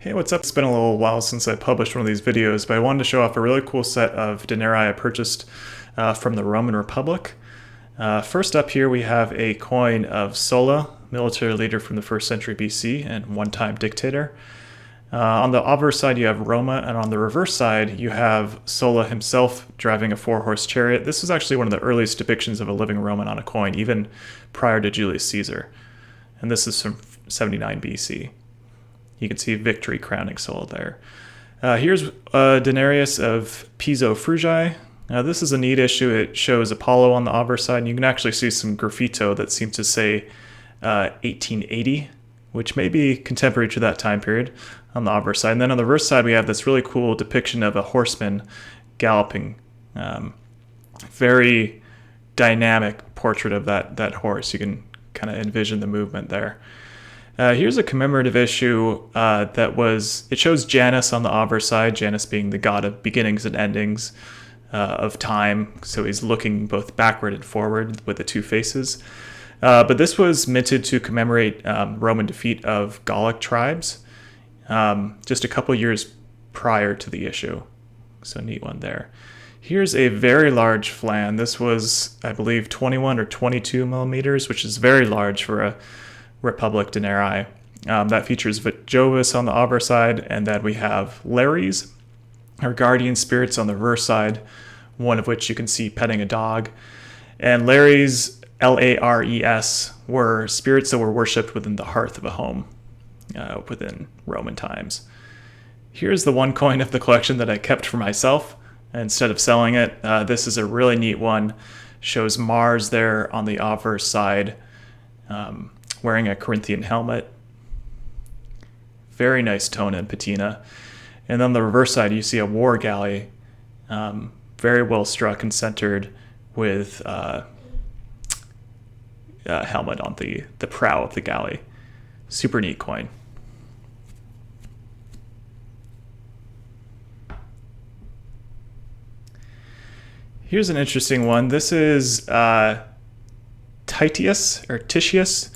Hey, what's up? It's been a little while since I published one of these videos, but I wanted to show off a really cool set of denarii I purchased from the Roman Republic. First up here we have a coin of Sulla, military leader from the 1st century BC and one-time dictator. On the obverse side you have Roma, and on the reverse side you have Sulla himself driving a 4-horse chariot. This was actually one of the earliest depictions of a living Roman on a coin, even prior to Julius Caesar. And this is from 79 BC. You can see victory crowning Sulla there. Here's a denarius of Piso Frugi. This is a neat issue. It shows Apollo on the obverse side, and you can actually see some graffito that seems to say 1880, which may be contemporary to that time period on the obverse side. And then on the reverse side, we have this really cool depiction of a horseman galloping. Very dynamic portrait of that horse. You can kind of envision the movement there. Here's a commemorative issue it shows Janus on the obverse side, Janus being the god of beginnings and endings of time, so he's looking both backward and forward with the two faces. But this was minted to commemorate Roman defeat of Gallic tribes just a couple years prior to the issue, so neat one there. Here's a very large flan. This was, I believe, 21 or 22 millimeters, which is very large for a Republic denarii. That features Jovis on the obverse side, and then we have Lares, our guardian spirits, on the reverse side, one of which you can see petting a dog. And Lares, Lares, were spirits that were worshipped within the hearth of a home within Roman times. Here's the one coin of the collection that I kept for myself instead of selling it. This is a really neat one. Shows Mars there on the obverse side, wearing a Corinthian helmet. Very nice tone and patina. And on the reverse side, you see a war galley, very well struck and centered, with a helmet on the prow of the galley. Super neat coin. Here's an interesting one. This is Titius, or Titius.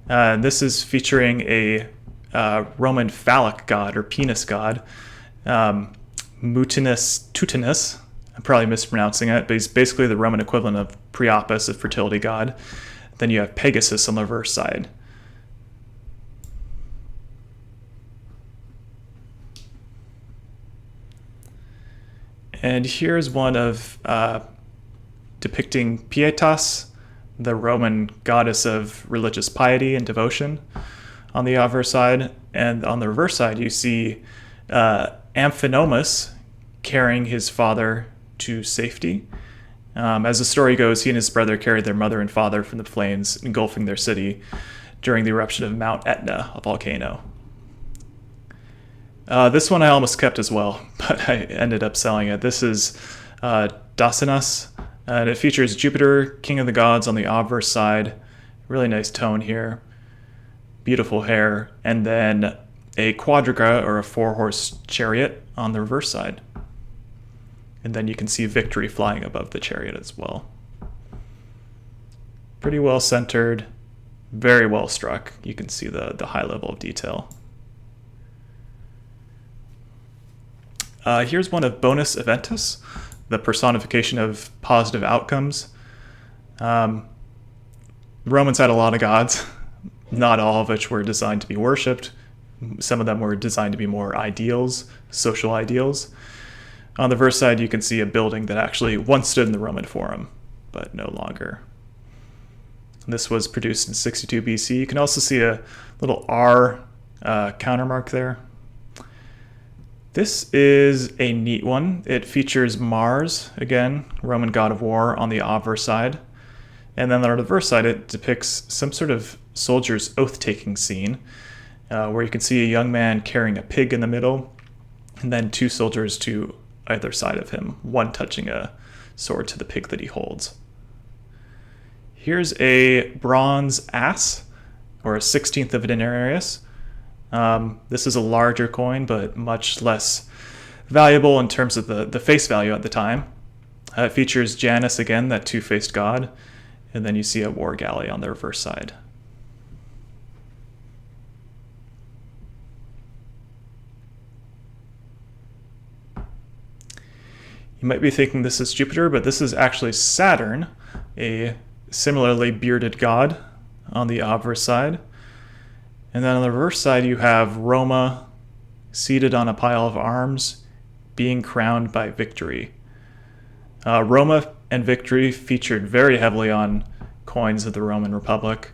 This is featuring a Roman phallic god, or penis god, Mutinus Tutinus. I'm probably mispronouncing it, but he's basically the Roman equivalent of Priapus, a fertility god. Then you have Pegasus on the reverse side. And here's one of depicting Pietas, the Roman goddess of religious piety and devotion, on the obverse side. And on the reverse side, you see Amphinomus carrying his father to safety. As the story goes, he and his brother carried their mother and father from the flames engulfing their city during the eruption of Mount Etna, a volcano. This one I almost kept as well, but I ended up selling it. This is Dasinas, and it features Jupiter, king of the gods, on the obverse side. Really nice tone here. Beautiful hair. And then a quadriga, or a 4-horse chariot, on the reverse side. And then you can see victory flying above the chariot as well. Pretty well centered, very well struck. You can see the high level of detail. Here's one of Bonus Eventus, the personification of positive outcomes. Romans had a lot of gods, not all of which were designed to be worshipped. Some of them were designed to be more ideals, social ideals. On the reverse side, you can see a building that actually once stood in the Roman Forum, but no longer. This was produced in 62 BC. You can also see a little R countermark there. This is a neat one. It features Mars, again, Roman god of war, on the obverse side. And then on the reverse side, it depicts some sort of soldier's oath-taking scene, where you can see a young man carrying a pig in the middle, and then 2 soldiers to either side of him, one touching a sword to the pig that he holds. Here's a bronze ass, or a 16th of a denarius. This is a larger coin, but much less valuable in terms of the face value at the time. It features Janus again, that 2-faced god, and then you see a war galley on the reverse side. You might be thinking this is Jupiter, but this is actually Saturn, a similarly bearded god on the obverse side. And then on the reverse side, you have Roma seated on a pile of arms, being crowned by victory. Roma and victory featured very heavily on coins of the Roman Republic.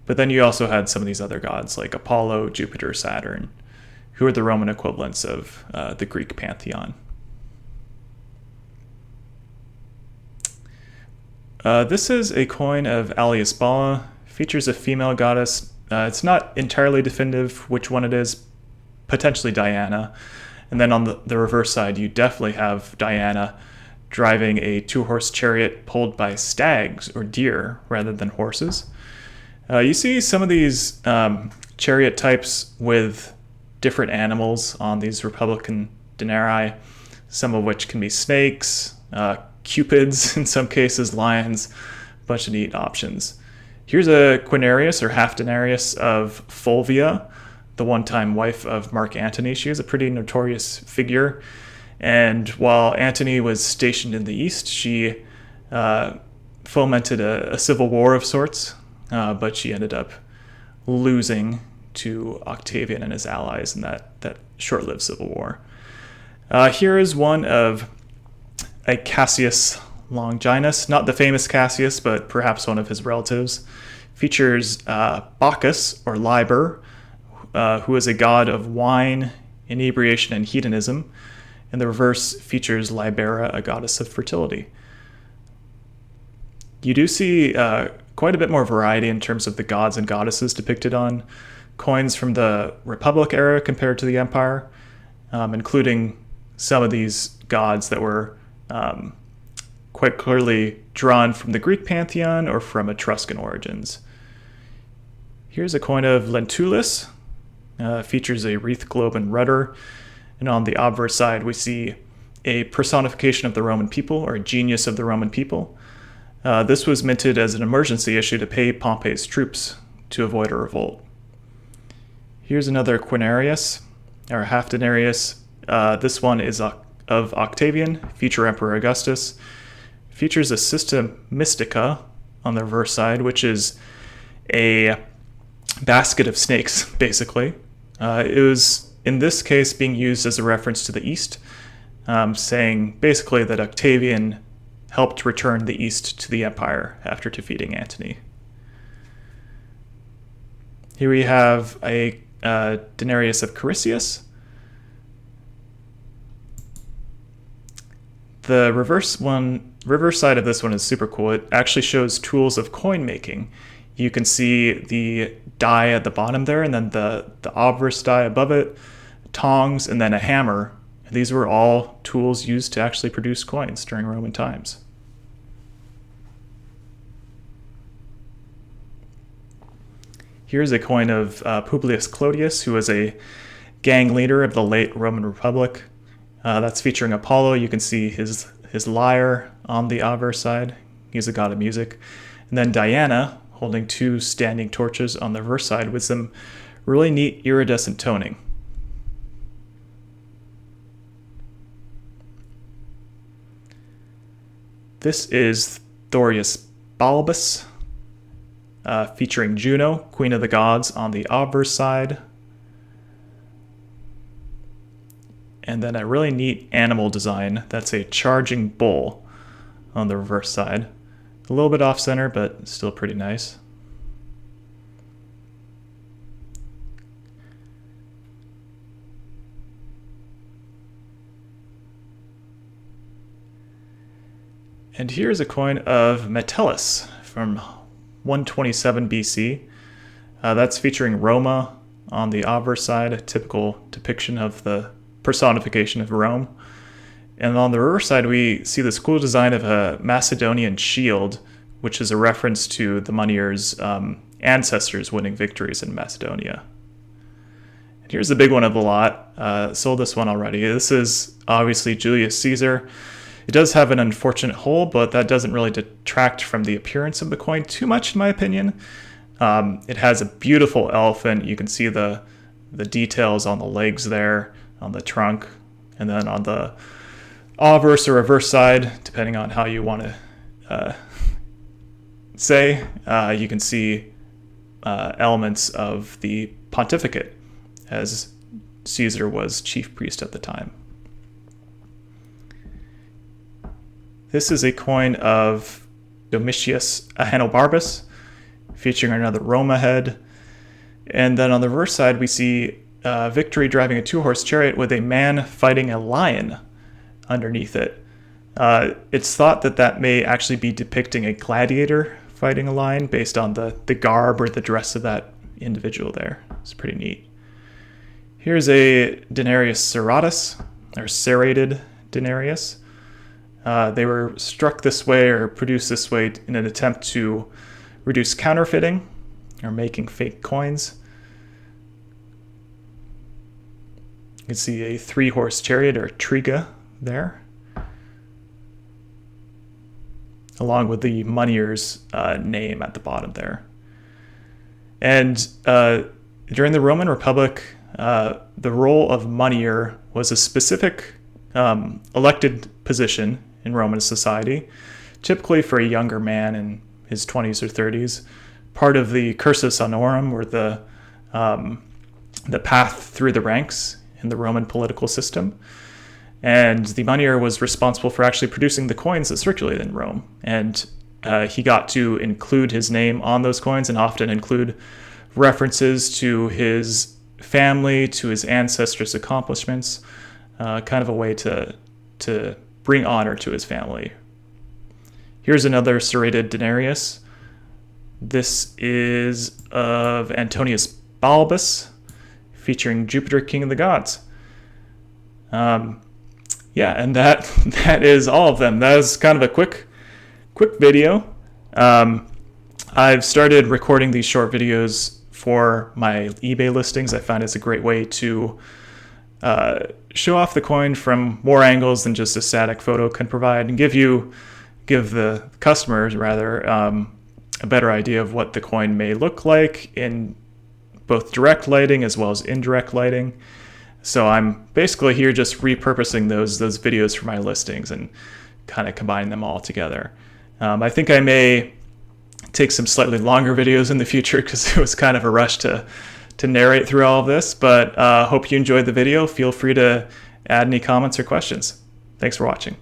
But then you also had some of these other gods like Apollo, Jupiter, Saturn, who are the Roman equivalents of the Greek pantheon. This is a coin of Alias Bala, features a female goddess. It's not entirely definitive which one it is, potentially Diana. And then on the reverse side, you definitely have Diana driving a 2-horse chariot pulled by stags or deer rather than horses. You see some of these chariot types with different animals on these Republican denarii, some of which can be snakes, cupids, in some cases lions, a bunch of neat options. Here's a quinarius or half denarius of Fulvia, the one-time wife of Mark Antony. She was a pretty notorious figure. And while Antony was stationed in the east, she fomented a civil war of sorts, but she ended up losing to Octavian and his allies in that short-lived civil war. Here is one of a Cassius Longinus, not the famous Cassius, but perhaps one of his relatives. Features Bacchus, or Liber, who is a god of wine, inebriation, and hedonism. And the reverse features Libera, a goddess of fertility. You do see quite a bit more variety in terms of the gods and goddesses depicted on coins from the Republic era compared to the Empire, including some of these gods that were quite clearly drawn from the Greek pantheon or from Etruscan origins. Here's a coin of Lentulus. Features a wreath, globe, and rudder. And on the obverse side, we see a personification of the Roman people, or a genius of the Roman people. This was minted as an emergency issue to pay Pompey's troops to avoid a revolt. Here's another quinarius, or half denarius. This one is of Octavian, future Emperor Augustus. Features a System Mystica on the reverse side, which is a basket of snakes, basically. It was, in this case, being used as a reference to the East, saying basically that Octavian helped return the East to the Empire after defeating Antony. Here we have a denarius of Carisius. The reverse side of this one is super cool. It actually shows tools of coin making. You can see the die at the bottom there, and then the obverse die above it, tongs, and then a hammer. These were all tools used to actually produce coins during Roman times. Here's a coin of Publius Clodius, who was a gang leader of the late Roman Republic. That's featuring Apollo. You can see his lyre on the obverse side. He's a god of music. And then Diana, holding 2 standing torches on the reverse side with some really neat iridescent toning. This is Thorius Balbus, featuring Juno, Queen of the Gods, on the obverse side. And then a really neat animal design. That's a charging bull on the reverse side. A little bit off center, but still pretty nice. And here's a coin of Metellus from 127 BC. That's featuring Roma on the obverse side, a typical depiction of the personification of Rome. And on the reverse side, we see this cool design of a Macedonian shield, which is a reference to the moneyers' ancestors winning victories in Macedonia. And here's the big one of the lot. Sold this one already. This is obviously Julius Caesar. It does have an unfortunate hole, but that doesn't really detract from the appearance of the coin too much, in my opinion. It has a beautiful elephant. You can see the details on the legs there, on the trunk, and then on the obverse or reverse side, depending on how you want to say, you can see elements of the pontificate, as Caesar was chief priest at the time. This is a coin of Domitius Ahenobarbus, featuring another Roma head. And then on the reverse side, we see Victory driving a 2-horse chariot with a man fighting a lion underneath it. It's thought that that may actually be depicting a gladiator fighting a lion based on the garb or the dress of that individual there. It's pretty neat. Here's a denarius serratus, or serrated denarius. They were struck this way or produced this way in an attempt to reduce counterfeiting or making fake coins. You can see a 3-horse chariot or triga there, along with the moneyer's name at the bottom there. And during the Roman Republic, the role of moneyer was a specific elected position in Roman society, typically for a younger man in his 20s or 30s, part of the cursus honorum, or the path through the ranks in the Roman political system. And the moneyer was responsible for actually producing the coins that circulated in Rome. And he got to include his name on those coins and often include references to his family, to his ancestors' accomplishments, kind of a way to bring honor to his family. Here's another serrated denarius. This is of Antonius Balbus, featuring Jupiter, king of the gods. Yeah, and that is all of them. That was kind of a quick video. I've started recording these short videos for my eBay listings. I found it's a great way to show off the coin from more angles than just a static photo can provide, and give the customers rather a better idea of what the coin may look like in both direct lighting as well as indirect lighting. So I'm basically here just repurposing those videos for my listings and kind of combining them all together. I think I may take some slightly longer videos in the future because it was kind of a rush to narrate through all of this, but hope you enjoyed the video. Feel free to add any comments or questions. Thanks for watching.